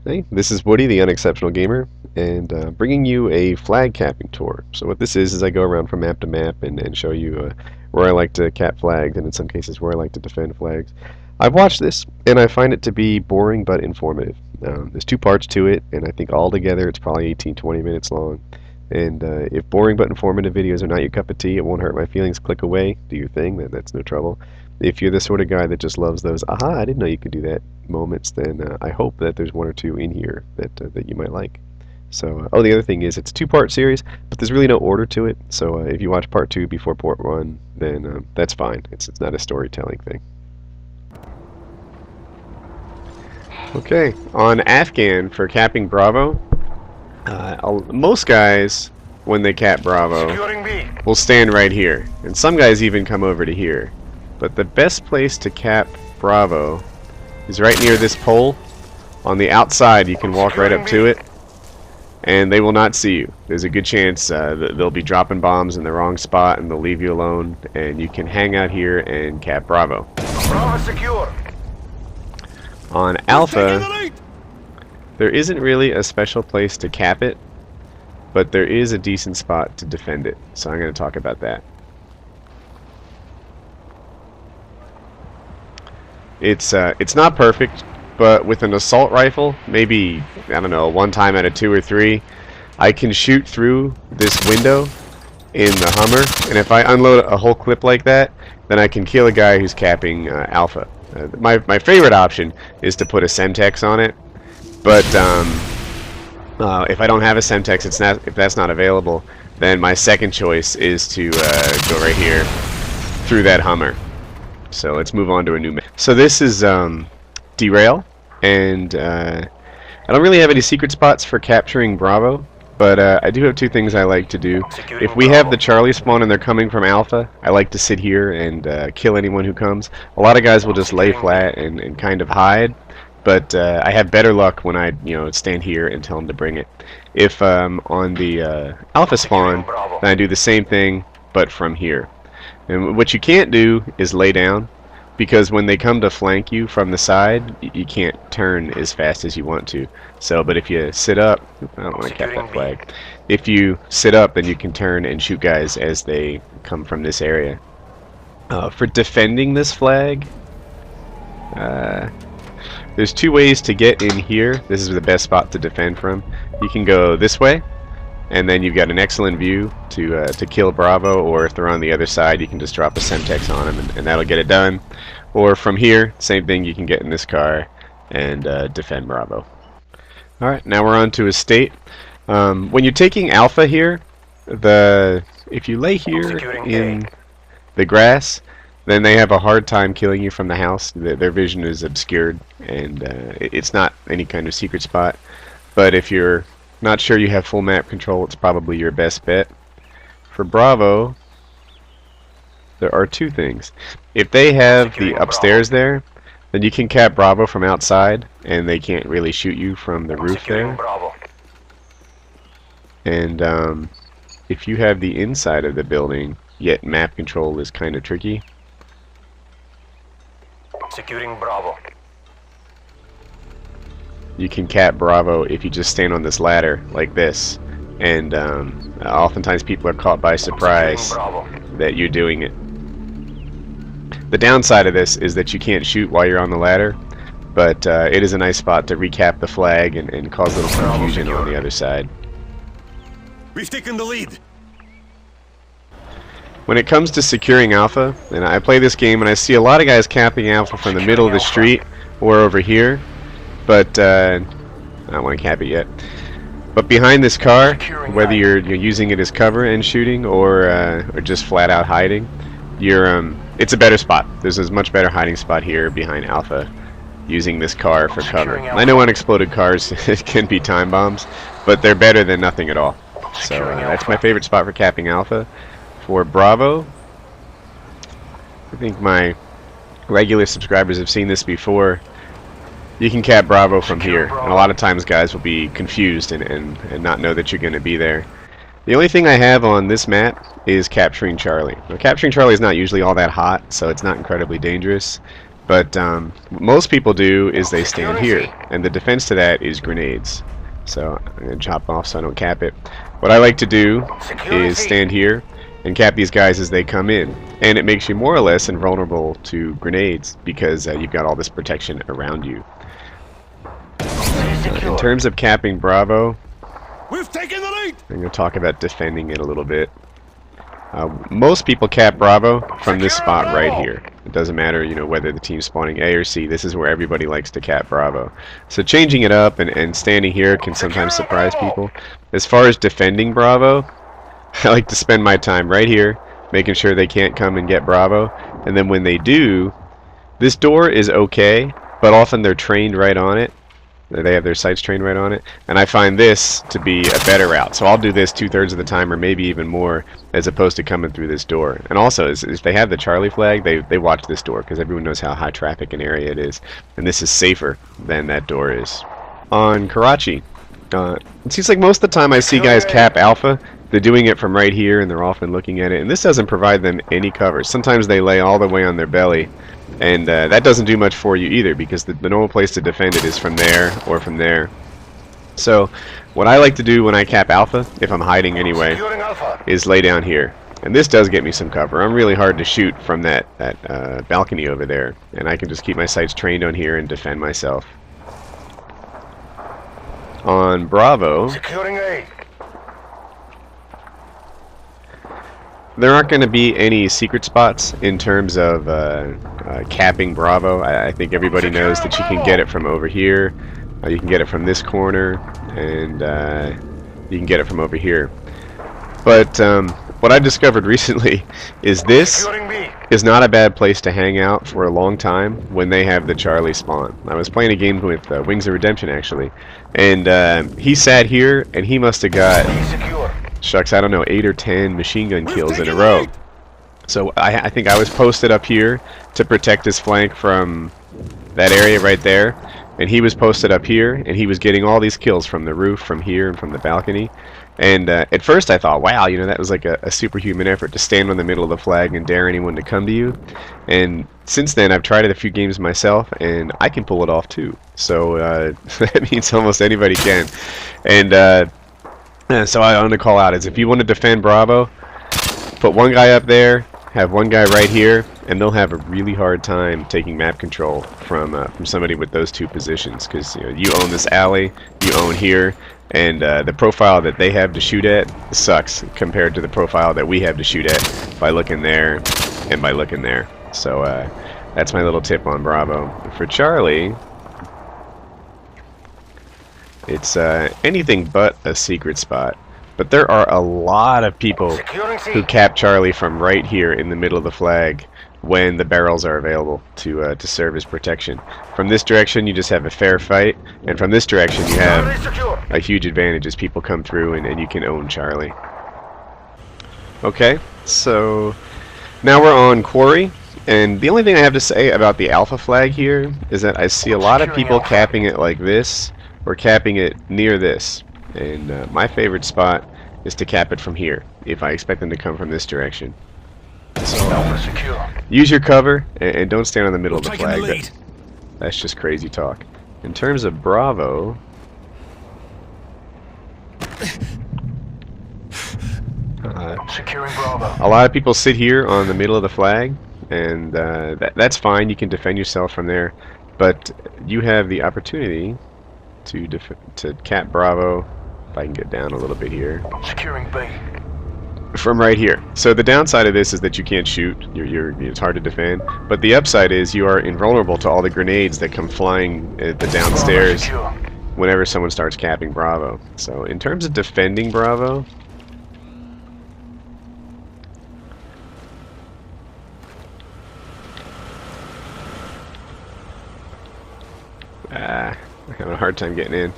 Hey, this is Woody, the Unexceptional Gamer, and bringing you a flag capping tour. So what this is I go around from map to map and show you where I like to cap flags, and in some cases where I like to defend flags. I've watched this, and I find it to be boring but informative. There's two parts to it, and I think altogether it's probably 18-20 minutes long. And if boring but informative videos are not your cup of tea, it won't hurt my feelings. Click away, do your thing, that's no trouble. If you're the sort of guy that just loves those, aha, I didn't know you could do that moments, then I hope that there's one or two in here that you might like. So, oh, the other thing is it's a two-part series, but there's really no order to it. So if you watch part 2 before part 1, then that's fine. It's not a storytelling thing. Okay, on Afghan for capping Bravo, most guys, when they cap Bravo, will stand right here, and some guys even come over to here. But the best place to cap Bravo is right near this pole. On the outside, you can walk right up to it, and they will not see you. There's a good chance that they'll be dropping bombs in the wrong spot, and they'll leave you alone, and you can hang out here and cap Bravo. Bravo secure. On Alpha, there isn't really a special place to cap it, but there is a decent spot to defend it, so I'm going to talk about that. It's not perfect, but with an assault rifle, maybe, I don't know, one time out of 2 or 3, I can shoot through this window in the Hummer, and if I unload a whole clip like that, then I can kill a guy who's capping Alpha. My favorite option is to put a Semtex on it, but if I don't have a Semtex, if that's not available, then my second choice is to go right here through that Hummer. So let's move on to a new map. So this is Derail, and I don't really have any secret spots for capturing Bravo, but I do have 2 things I like to do. If we have the Charlie spawn and they're coming from Alpha, I like to sit here and kill anyone who comes. A lot of guys will just lay flat and kind of hide, but I have better luck when I stand here and tell them to bring it. If on the Alpha spawn, then I do the same thing, but from here. And what you can't do is lay down, because when they come to flank you from the side, you can't turn as fast as you want to. So, but if you sit up, I don't want to cap that flag. If you sit up, then you can turn and shoot guys as they come from this area. For defending this flag, there's 2 ways to get in here. This is the best spot to defend from. You can go this way, and then you've got an excellent view to kill Bravo, or if they're on the other side, you can just drop a Semtex on them, and that'll get it done. Or from here, same thing, you can get in this car and defend Bravo. Alright, now we're on to Estate. When you're taking Alpha here, if you lay here in the grass, then they have a hard time killing you from the house. Their vision is obscured, and it's not any kind of secret spot. But if you're not sure you have full map control, it's probably your best bet. For Bravo, there are 2 things. If they have the upstairs there, then you can cap Bravo from outside, and they can't really shoot you from the roof there. And if you have the inside of the building, yet map control is kind of tricky. Securing Bravo. You can cap Bravo if you just stand on this ladder like this, and oftentimes people are caught by surprise that you're doing it. The downside of this is that you can't shoot while you're on the ladder, but it is a nice spot to recap the flag and cause a little confusion on the other side. We've taken the lead. When it comes to securing Alpha, and I play this game and I see a lot of guys capping Alpha from the middle of the street or over here, but I don't want to cap it yet. But behind this car, whether you're using it as cover and shooting, or just flat out hiding, it's a better spot. There's a much better hiding spot here behind Alpha, using this car for cover. I know unexploded cars can be time bombs, but they're better than nothing at all. So that's my favorite spot for capping Alpha. For Bravo, I think my regular subscribers have seen this before. You can cap Bravo from here, and a lot of times guys will be confused and not know that you're going to be there. The only thing I have on this map is capturing Charlie. Now, capturing Charlie is not usually all that hot, so it's not incredibly dangerous. But what most people do is they stand here, and the defense to that is grenades. So I'm going to chop off so I don't cap it. What I like to do is stand here and cap these guys as they come in, and it makes you more or less invulnerable to grenades because you've got all this protection around you. In terms of capping Bravo, We've taken the lead. I'm going to talk about defending it a little bit. Most people cap Bravo from this spot right here. It doesn't matter, you know, whether the team's spawning A or C. This is where everybody likes to cap Bravo. So changing it up and standing here can sometimes surprise people. As far as defending Bravo, I like to spend my time right here, making sure they can't come and get Bravo. And then when they do, this door is okay, but often they're trained right on it. They have their sights trained right on it, and I find this to be a better route. So I'll do this 2/3 of the time, or maybe even more, as opposed to coming through this door. And also, if they have the Charlie flag, they watch this door because everyone knows how high traffic an area it is, and this is safer than that door is. On Karachi, it seems like most of the time I see guys cap Alpha. They're doing it from right here, and they're often looking at it, and this doesn't provide them any cover. Sometimes they lay all the way on their belly, and that doesn't do much for you either, because the normal place to defend it is from there or from there. So what I like to do when I cap Alpha, if I'm hiding anyway, is lay down here, and this does get me some cover. I'm really hard to shoot from that balcony over there, and I can just keep my sights trained on here and defend myself. On Bravo, Securing A. there aren't going to be any secret spots in terms of capping Bravo. I think everybody knows that you can get it from over here, you can get it from this corner, and you can get it from over here. But what I discovered recently is this is not a bad place to hang out for a long time when they have the Charlie spawn. I was playing a game with Wings of Redemption actually, and he sat here and he must have got, shucks, I don't know, 8 or 10 machine gun kills in a row. So I think I was posted up here to protect his flank from that area right there, and he was posted up here, and he was getting all these kills from the roof, from here, and from the balcony. And at first I thought, wow, you know, that was like a superhuman effort to stand on the middle of the flag and dare anyone to come to you. And since then I've tried it a few games myself, and I can pull it off too. So that means almost anybody can. And so I want to call out is if you want to defend Bravo, put one guy up there, have one guy right here, and they'll have a really hard time taking map control from somebody with those two positions, because you own this alley, you own here, and the profile that they have to shoot at sucks compared to the profile that we have to shoot at by looking there and by looking there. So that's my little tip on Bravo. For Charlie, it's anything but a secret spot, but there are a lot of people who cap Charlie from right here in the middle of the flag when the barrels are available to serve as protection. From this direction you just have a fair fight, and from this direction you have a huge advantage as people come through and you can own Charlie. Okay, so now we're on Quarry, and the only thing I have to say about the Alpha flag here is that I see a lot of people capping it like this, or capping it near this, and my favorite spot is to cap it from here if I expect them to come from this direction. So use your cover and don't stand on the middle of the flag. That's just crazy talk. In terms of Bravo, Securing Bravo. a lot of people sit here on the middle of the flag, and that's fine. You can defend yourself from there, but you have the opportunity to cap Bravo, if I can get down a little bit here, Securing B. from right here. So the downside of this is that you can't shoot, it's hard to defend, but the upside is you are invulnerable to all the grenades that come flying at the downstairs whenever someone starts capping Bravo. So in terms of defending Bravo, I'm having a hard time getting in.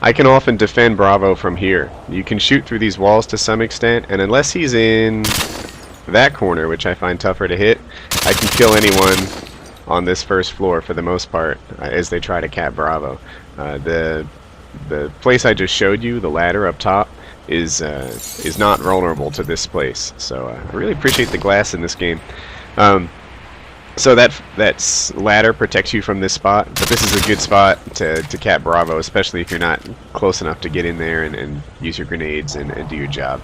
I can often defend Bravo from here. You can shoot through these walls to some extent, and unless he's in that corner, which I find tougher to hit, I can kill anyone on this first floor for the most part as they try to cap Bravo. The place I just showed you, the ladder up top, is not vulnerable to this place. So I really appreciate the glass in this game. So that ladder protects you from this spot, but this is a good spot to cap Bravo, especially if you're not close enough to get in there and use your grenades and do your job.